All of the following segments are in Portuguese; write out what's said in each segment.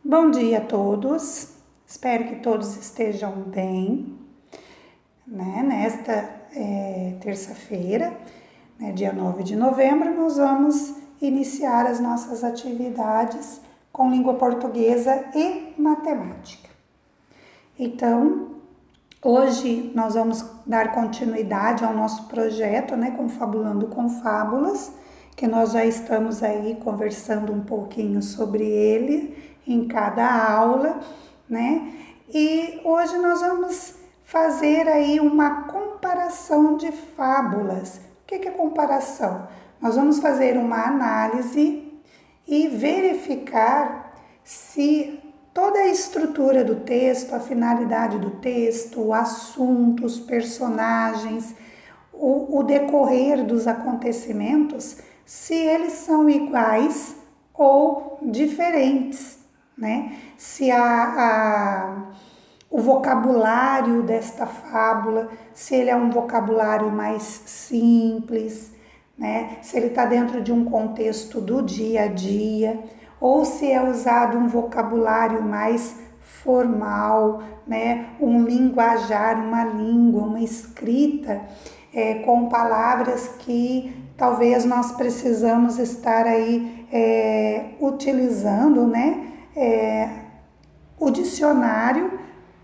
Bom dia a todos, espero que todos estejam bem, Nesta terça-feira, dia 9 de novembro, nós vamos iniciar as nossas atividades com língua portuguesa e matemática. Então, hoje nós vamos dar continuidade ao nosso projeto, Confabulando com Fábulas, que nós já estamos aí conversando um pouquinho sobre ele em cada aula, E hoje nós vamos fazer aí uma comparação de fábulas. O que é comparação? Nós vamos fazer uma análise e verificar se toda a estrutura do texto, a finalidade do texto, o assunto, os personagens, o decorrer dos acontecimentos, se eles são iguais ou diferentes, Se o vocabulário desta fábula, se ele é um vocabulário mais simples, Se ele está dentro de um contexto do dia a dia, ou se é usado um vocabulário mais formal, Um linguajar, uma língua, uma escrita com palavras que talvez nós precisamos estar aí utilizando, o dicionário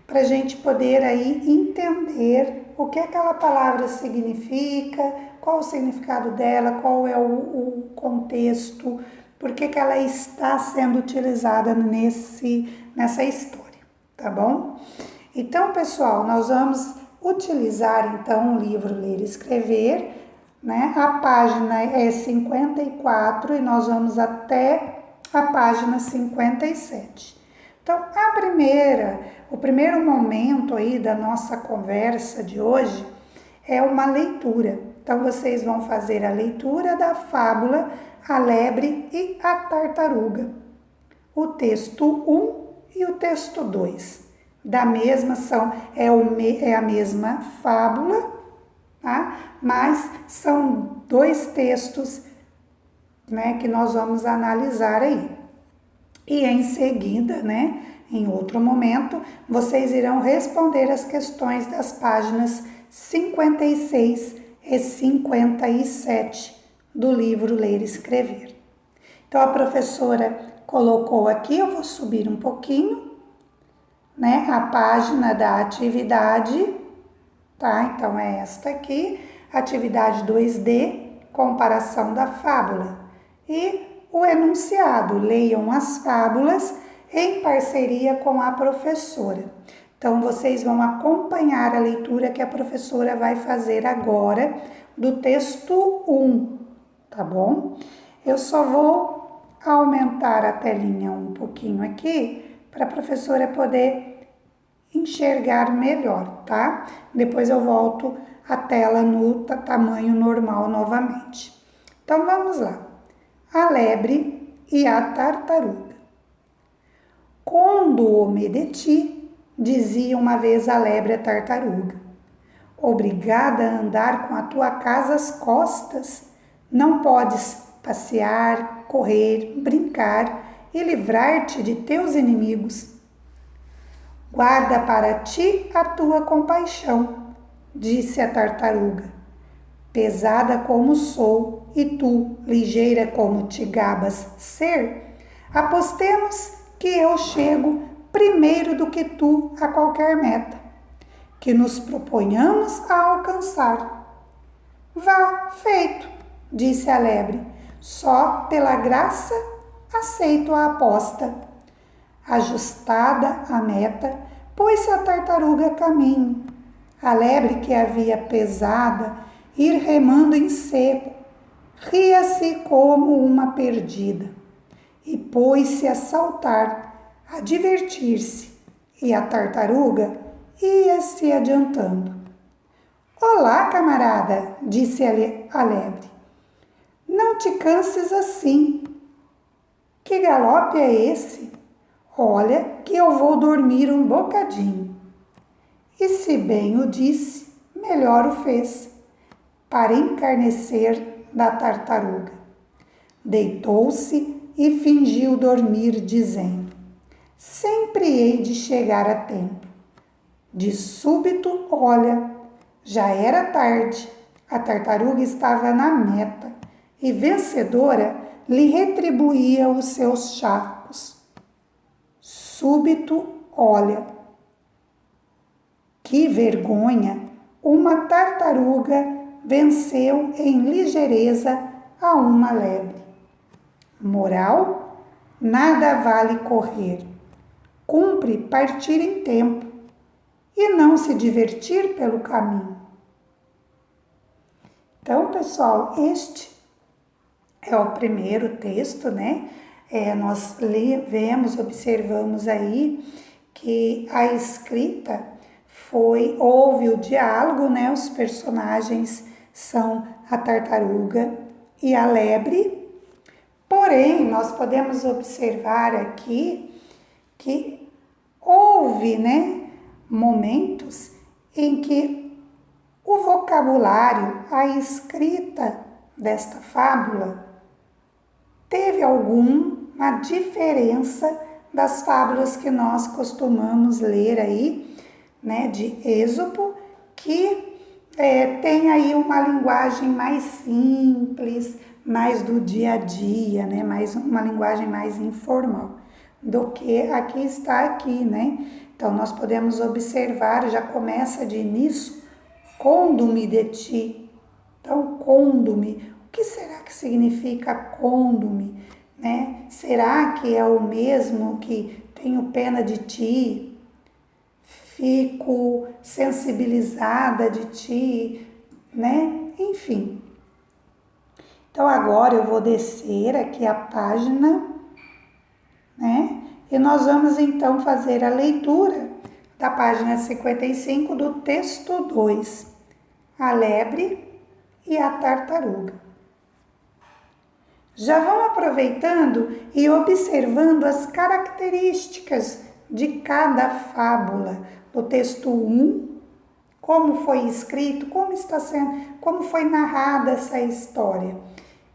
para a gente poder aí entender o que aquela palavra significa, qual o significado dela, qual é o contexto, por que ela está sendo utilizada nessa história, tá bom? Então, pessoal, nós vamos utilizar então o livro Ler e Escrever, A página é 54 e nós vamos até a página 57. Então, o primeiro momento aí da nossa conversa de hoje é uma leitura. Então, vocês vão fazer a leitura da fábula A Lebre e a Tartaruga. O texto 1 e o texto 2. É a mesma fábula, tá? Mas são dois textos, que nós vamos analisar aí. E em seguida, em outro momento, vocês irão responder as questões das páginas 56 e 57 do livro Ler e Escrever. Então, a professora colocou aqui, eu vou subir um pouquinho, a página da atividade, tá? Então, é esta aqui, atividade 2D, comparação da fábula. E o enunciado, leiam as fábulas em parceria com a professora. Então, vocês vão acompanhar a leitura que a professora vai fazer agora do texto 1, tá bom? Eu só vou aumentar a telinha um pouquinho aqui para a professora poder enxergar melhor, tá? Depois eu volto a tela no tamanho normal novamente. Então, vamos lá. A lebre e a tartaruga. Quando o medeti, dizia uma vez a lebre à tartaruga, obrigada a andar com a tua casa às costas, não podes passear, correr, brincar e livrar-te de teus inimigos. Guarda para ti a tua compaixão, disse a tartaruga. Pesada como sou e tu, ligeira como te gabas ser, apostemos que eu chego primeiro do que tu a qualquer meta que nos proponhamos a alcançar. Vá, feito, disse a lebre, só pela graça aceito a aposta. Ajustada a meta, pôs-se a tartaruga a caminho. A lebre, que havia pesada, ir remando em seco, ria-se como uma perdida e pôs-se a saltar, a divertir-se, e a tartaruga ia-se adiantando. Olá, camarada, disse a lebre, não te canses assim. Que galope é esse? Olha que eu vou dormir um bocadinho. E se bem o disse, melhor o fez, para encarnecer da tartaruga. Deitou-se e fingiu dormir, dizendo, sempre hei de chegar a tempo. De súbito, olha, já era tarde, a tartaruga estava na meta e vencedora lhe retribuía os seus charcos. Súbito, olha, que vergonha! Uma tartaruga venceu em ligeireza a uma lebre. Moral: nada vale correr. Cumpre partir em tempo e não se divertir pelo caminho. Então, pessoal, este é o primeiro texto, né? Nós vemos, observamos aí que a escrita houve o diálogo, né? Os personagens são a tartaruga e a lebre. Porém, nós podemos observar aqui que houve, né, momentos em que o vocabulário, a escrita desta fábula teve alguma diferença das fábulas que nós costumamos ler aí, né, de Êxopo, que tem aí uma linguagem mais simples, mais do dia a dia, né, uma linguagem mais informal do que está aqui, né? Então, nós podemos observar, já começa de início, condume de ti. Então, condume, o que será que significa condume, né? Será que é o mesmo que tenho pena de ti, fico sensibilizada de ti, né? Enfim. Então, agora eu vou descer aqui a página, né? E nós vamos então fazer a leitura da página 55 do texto 2, a lebre e a tartaruga. Já vão aproveitando e observando as características de cada fábula. Do texto 1, como foi escrito, como foi narrada essa história.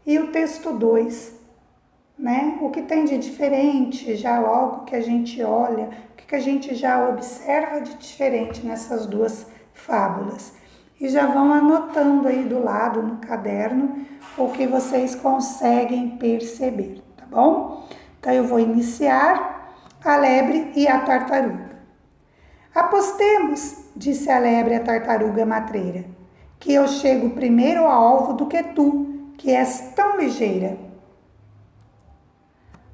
E o texto 2, né? O que tem de diferente, já logo que a gente olha, o que a gente já observa de diferente nessas duas fábulas. E já vão anotando aí do lado no caderno o que vocês conseguem perceber, tá bom? Então eu vou iniciar a lebre e a tartaruga. Apostemos, disse a lebre à tartaruga matreira, que eu chego primeiro ao alvo do que tu, que és tão ligeira.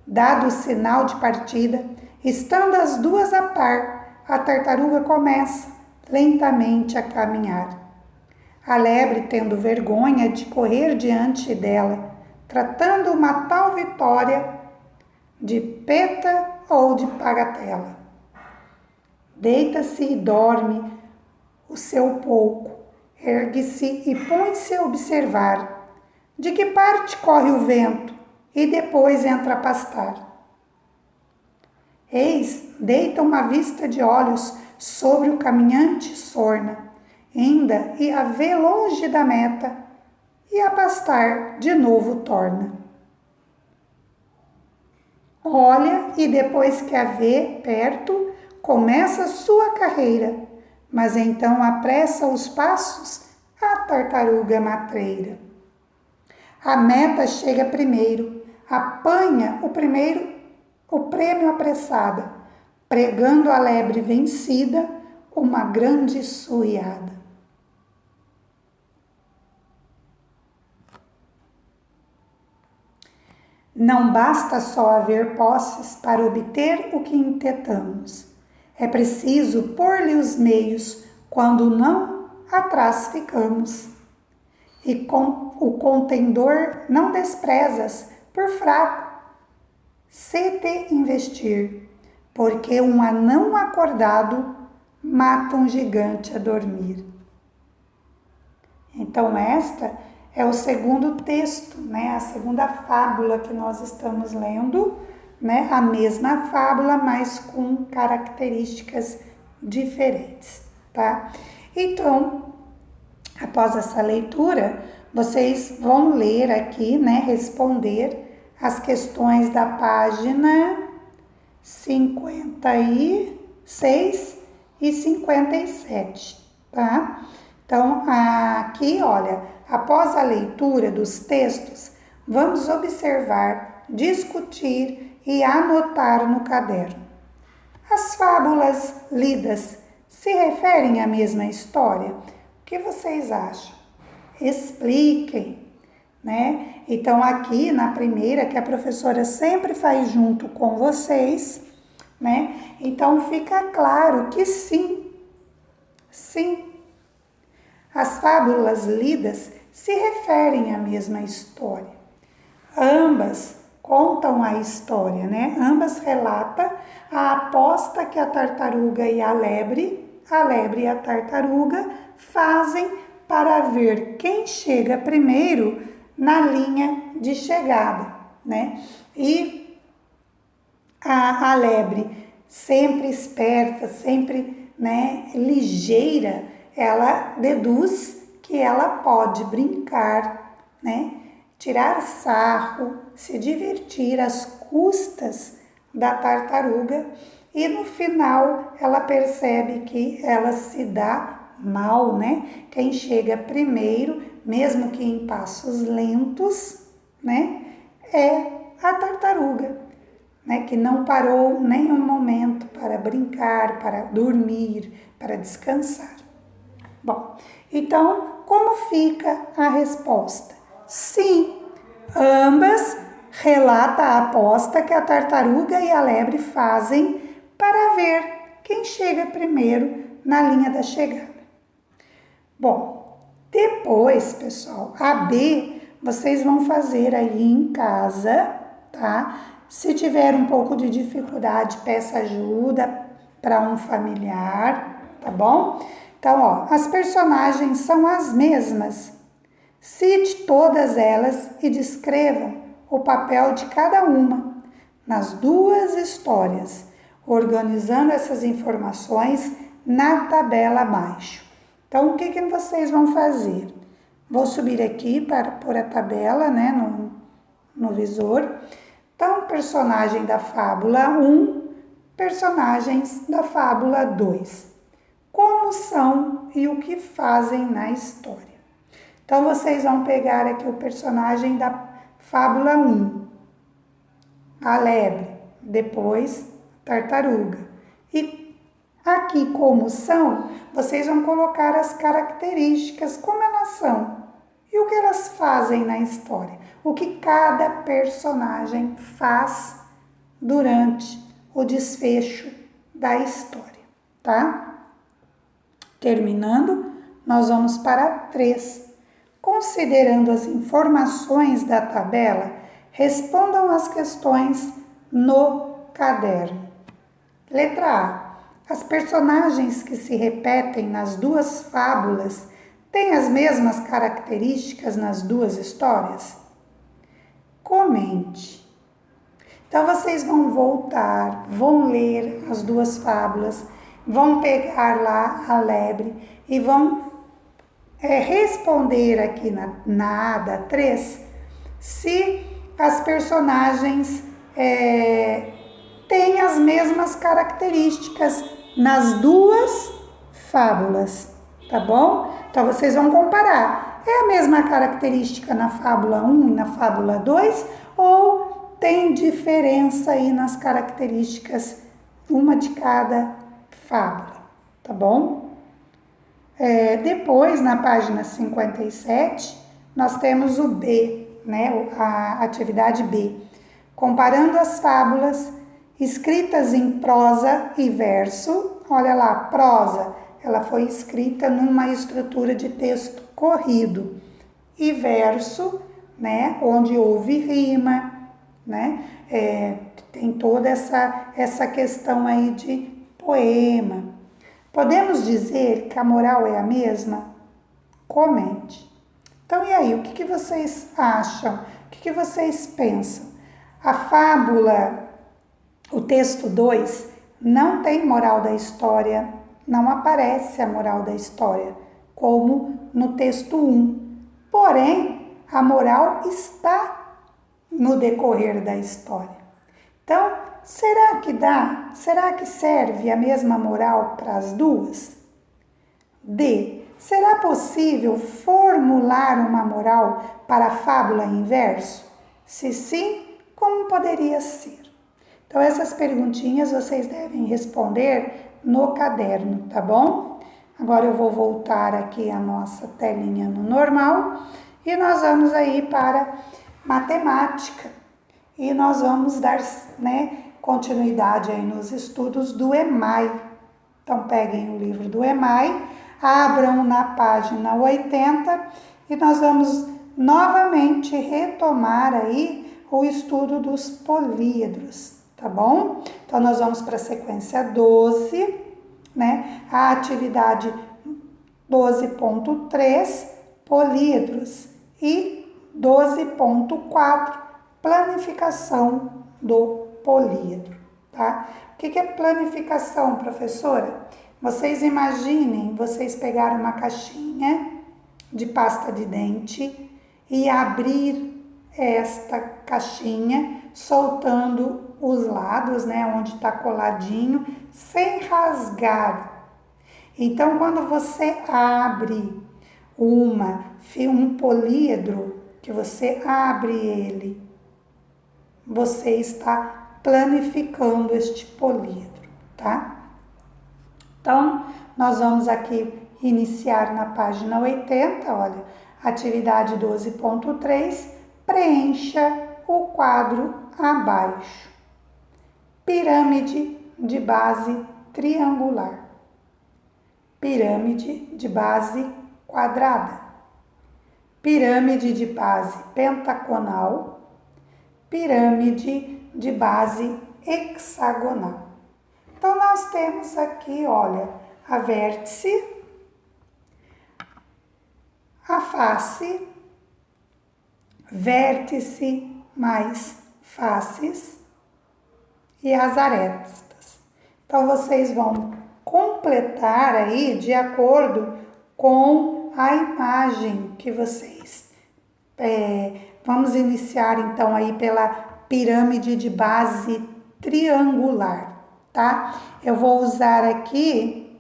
Dado o sinal de partida, estando as duas a par, a tartaruga começa lentamente a caminhar. A lebre, tendo vergonha de correr diante dela, tratando uma tal vitória de peta ou de bagatela. Deita-se e dorme o seu pouco, ergue-se e põe-se a observar de que parte corre o vento e depois entra a pastar. Eis, deita uma vista de olhos sobre o caminhante sorna, ainda e a vê longe da meta, e a pastar de novo torna. Olha e depois que a vê perto, começa sua carreira, mas então apressa os passos a tartaruga matreira. A meta chega primeiro, apanha o prêmio apressada, pregando a lebre vencida uma grande suiada. Não basta só haver posses para obter o que intentamos. É preciso pôr-lhe os meios, quando não, atrás ficamos. E com o contendor não desprezas, por fraco, se te investir, porque um anão acordado mata um gigante a dormir. Então esta é o segundo texto, né? A segunda fábula que nós estamos lendo, né? A mesma fábula, mas com características diferentes, tá? Então, após essa leitura, vocês vão ler aqui, né? Responder as questões da página 56 e 57, tá? Então, aqui, olha, após a leitura dos textos, vamos observar, discutir e anotar no caderno. As fábulas lidas se referem à mesma história? O que vocês acham? Expliquem, né? Então, aqui na primeira, que a professora sempre faz junto com vocês, né? Então, fica claro que sim, sim. As fábulas lidas se referem à mesma história. Ambas contam a história, né? Ambas relatam a aposta que a tartaruga e a lebre e a tartaruga fazem para ver quem chega primeiro na linha de chegada, né? E a lebre, sempre esperta, sempre, né, ligeira, ela deduz que ela pode brincar, né, tirar sarro, se divertir às custas da tartaruga e no final ela percebe que ela se dá mal, né? Quem chega primeiro, mesmo que em passos lentos, né, é a tartaruga, né, que não parou nem um momento para brincar, para dormir, para descansar. Bom, então, como fica a resposta? Sim, ambas relatam a aposta que a tartaruga e a lebre fazem para ver quem chega primeiro na linha da chegada. Bom, depois, pessoal, a B vocês vão fazer aí em casa, tá? Se tiver um pouco de dificuldade, peça ajuda para um familiar, tá bom? Então, ó, as personagens são as mesmas. Cite todas elas e descrevam o papel de cada uma nas duas histórias, organizando essas informações na tabela abaixo. Então, o que vocês vão fazer? Vou subir aqui para pôr a tabela, né, no visor. Então, personagem da fábula 1, personagens da fábula 2. Como são e o que fazem na história. Então, vocês vão pegar aqui o personagem da fábula 1, a lebre, depois a tartaruga. E aqui, como são, vocês vão colocar as características, como elas são e o que elas fazem na história. O que cada personagem faz durante o desfecho da história, tá? Terminando, nós vamos para 3. Considerando as informações da tabela, respondam as questões no caderno. Letra A. As personagens que se repetem nas duas fábulas têm as mesmas características nas duas histórias? Comente. Então, vocês vão voltar, vão ler as duas fábulas, vão pegar lá a lebre e vão responder aqui na ADA 3 se as personagens têm as mesmas características nas duas fábulas, tá bom? Então, vocês vão comparar. É a mesma característica na fábula 1 e na fábula 2 ou tem diferença aí nas características, uma de cada fábula, tá bom? Depois, na página 57, nós temos o B, né, a atividade B. Comparando as fábulas escritas em prosa e verso. Olha lá, prosa, ela foi escrita numa estrutura de texto corrido. E verso, né, onde houve rima, né, tem toda essa questão aí de poema. Podemos dizer que a moral é a mesma? Comente. Então, e aí, o que vocês acham? O que vocês pensam? A fábula, o texto 2, não tem moral da história, não aparece a moral da história, como no texto 1. Porém, a moral está no decorrer da história. Então, será que dá? Será que serve a mesma moral para as duas? D. Será possível formular uma moral para a fábula em verso? Se sim, como poderia ser? Então, essas perguntinhas vocês devem responder no caderno, tá bom? Agora eu vou voltar aqui a nossa telinha no normal e nós vamos aí para matemática. E nós vamos dar, continuidade aí nos estudos do EMAI. Então, peguem o livro do EMAI, abram na página 80 e nós vamos novamente retomar aí o estudo dos políedros, tá bom? Então, nós vamos para a sequência 12, a atividade 12.3, políedros, e 12.4, planificação do políedro, tá? O que é planificação, professora? Vocês imaginem, vocês pegaram uma caixinha de pasta de dente e abrir esta caixinha, soltando os lados, onde está coladinho, sem rasgar. Então, quando você abre um políedro, que você abre ele, você está planificando este políedro, tá? Então, nós vamos aqui iniciar na página 80, olha, atividade 12.3, preencha o quadro abaixo. Pirâmide de base triangular. Pirâmide de base quadrada. Pirâmide de base pentagonal. Pirâmide de base hexagonal. Então, nós temos aqui, olha, a vértice, a face, vértice mais faces e as arestas. Então, vocês vão completar aí de acordo com a imagem que vocês... vamos iniciar, então, aí pela pirâmide de base triangular. Tá? Eu vou usar aqui,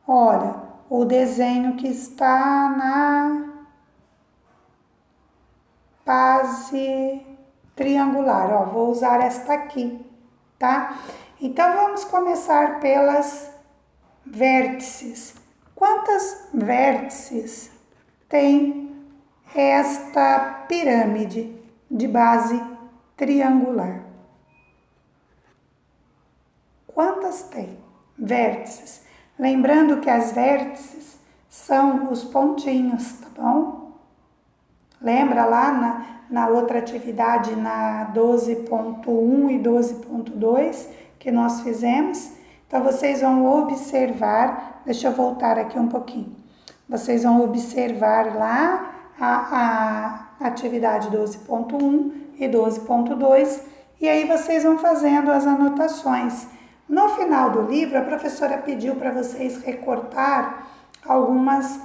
olha, o desenho que está na base triangular, ó, vou usar esta aqui, tá? Então, vamos começar pelas vértices. Quantas vértices tem esta pirâmide de base triangular? Quantas tem? Vértices. Lembrando que as vértices são os pontinhos, tá bom? Lembra lá na outra atividade, na 12.1 e 12.2 que nós fizemos? Então, vocês vão observar, deixa eu voltar aqui um pouquinho. Vocês vão observar lá a atividade 12.1 e 12.2 e aí vocês vão fazendo as anotações. No final do livro, a professora pediu para vocês recortar algumas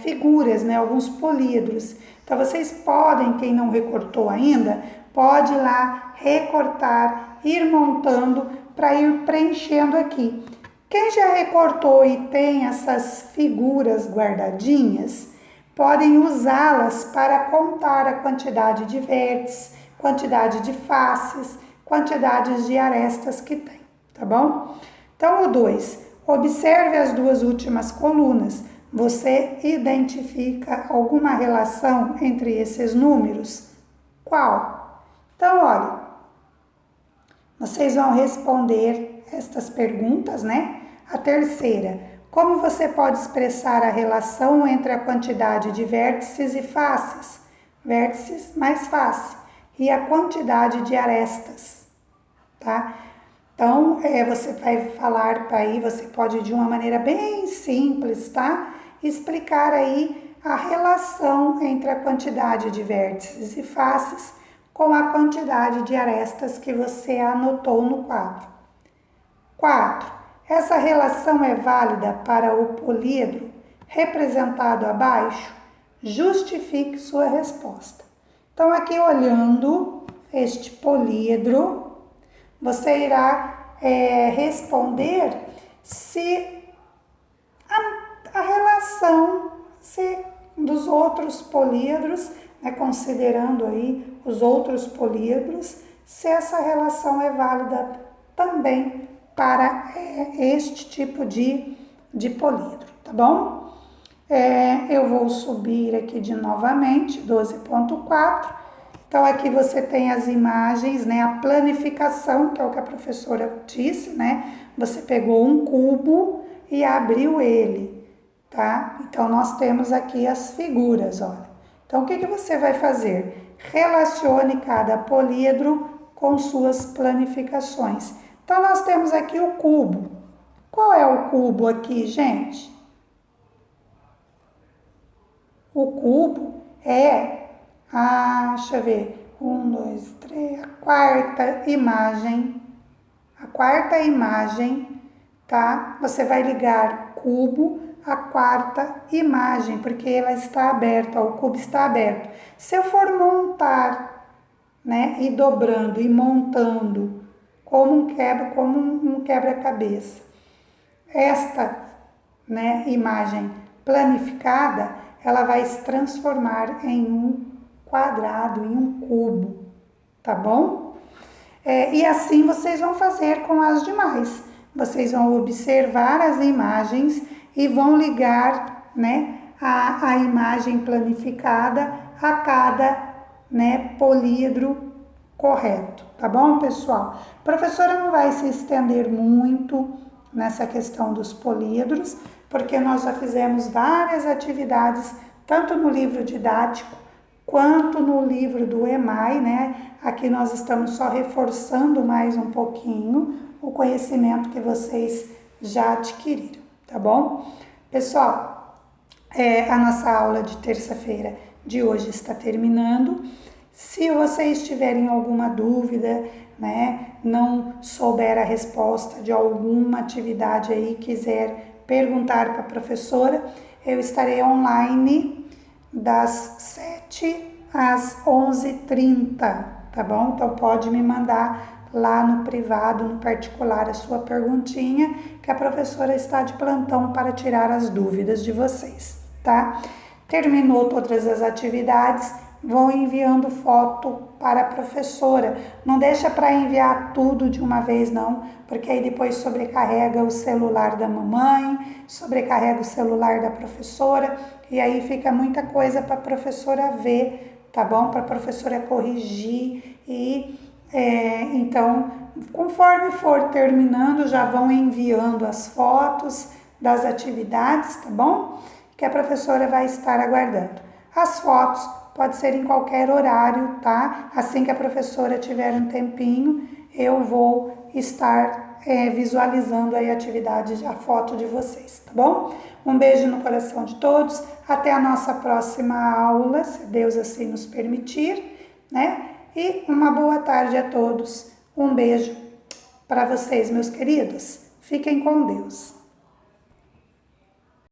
figuras, alguns políedros. Então, vocês podem, quem não recortou ainda, pode ir lá recortar, ir montando para ir preenchendo aqui. Quem já recortou e tem essas figuras guardadinhas, podem usá-las para contar a quantidade de vértices, quantidade de faces, quantidades de arestas que tem, tá bom? Então, o 2, observe as duas últimas colunas. Você identifica alguma relação entre esses números? Qual? Então, olha, vocês vão responder estas perguntas, A terceira, como você pode expressar a relação entre a quantidade de vértices e faces? Vértices mais face. E a quantidade de arestas, tá? Então, você vai falar aí, você pode de uma maneira bem simples, tá? Explicar aí a relação entre a quantidade de vértices e faces com a quantidade de arestas que você anotou no quadro. 4. Essa relação é válida para o políedro representado abaixo? Justifique sua resposta. Então, aqui olhando este políedro, você irá responder se a relação dos outros políedros, né, considerando aí os outros políedros, se essa relação é válida também para este tipo de políedro, tá bom? Eu vou subir aqui novamente, 12.4. Então, aqui você tem as imagens, né? A planificação, que é o que a professora disse, né? Você pegou um cubo e abriu ele, tá? Então, nós temos aqui as figuras, olha. Então, o que você vai fazer? Relacione cada políedro com suas planificações. Então, nós temos aqui o cubo. Qual é o cubo aqui, gente? O cubo é deixa eu ver, 1, 2, 3, a quarta imagem, tá? Você vai ligar cubo à quarta imagem, porque ela está aberta, o cubo está aberto. Se eu for montar, né, e dobrando e montando como um quebra-cabeça, esta, né, imagem planificada, ela vai se transformar em um quadrado, em um cubo, tá bom? E assim vocês vão fazer com as demais. Vocês vão observar as imagens e vão ligar, né, a imagem planificada a cada, né, políedro correto, tá bom, pessoal? A professora não vai se estender muito nessa questão dos políedros, porque nós já fizemos várias atividades, tanto no livro didático, quanto no livro do EMAI, né? Aqui nós estamos só reforçando mais um pouquinho o conhecimento que vocês já adquiriram, tá bom? Pessoal, a nossa aula de terça-feira de hoje está terminando. Se vocês tiverem alguma dúvida, né, não souber a resposta de alguma atividade aí, quiser perguntar para a professora, eu estarei online das 7 às 11h30, tá bom? Então pode me mandar lá no privado, no particular, a sua perguntinha, que a professora está de plantão para tirar as dúvidas de vocês, tá? Terminou todas as atividades, vão enviando foto para a professora. Não deixa para enviar tudo de uma vez não, porque aí depois sobrecarrega o celular da mamãe, sobrecarrega o celular da professora e aí fica muita coisa para a professora ver, tá bom? Para a professora corrigir e então, conforme for terminando, já vão enviando as fotos das atividades, tá bom? Que a professora vai estar aguardando. As fotos pode ser em qualquer horário, tá? Assim que a professora tiver um tempinho, eu vou estar visualizando aí a atividade, a foto de vocês, tá bom? Um beijo no coração de todos, até a nossa próxima aula, se Deus assim nos permitir, né? E uma boa tarde a todos. Um beijo para vocês, meus queridos. Fiquem com Deus.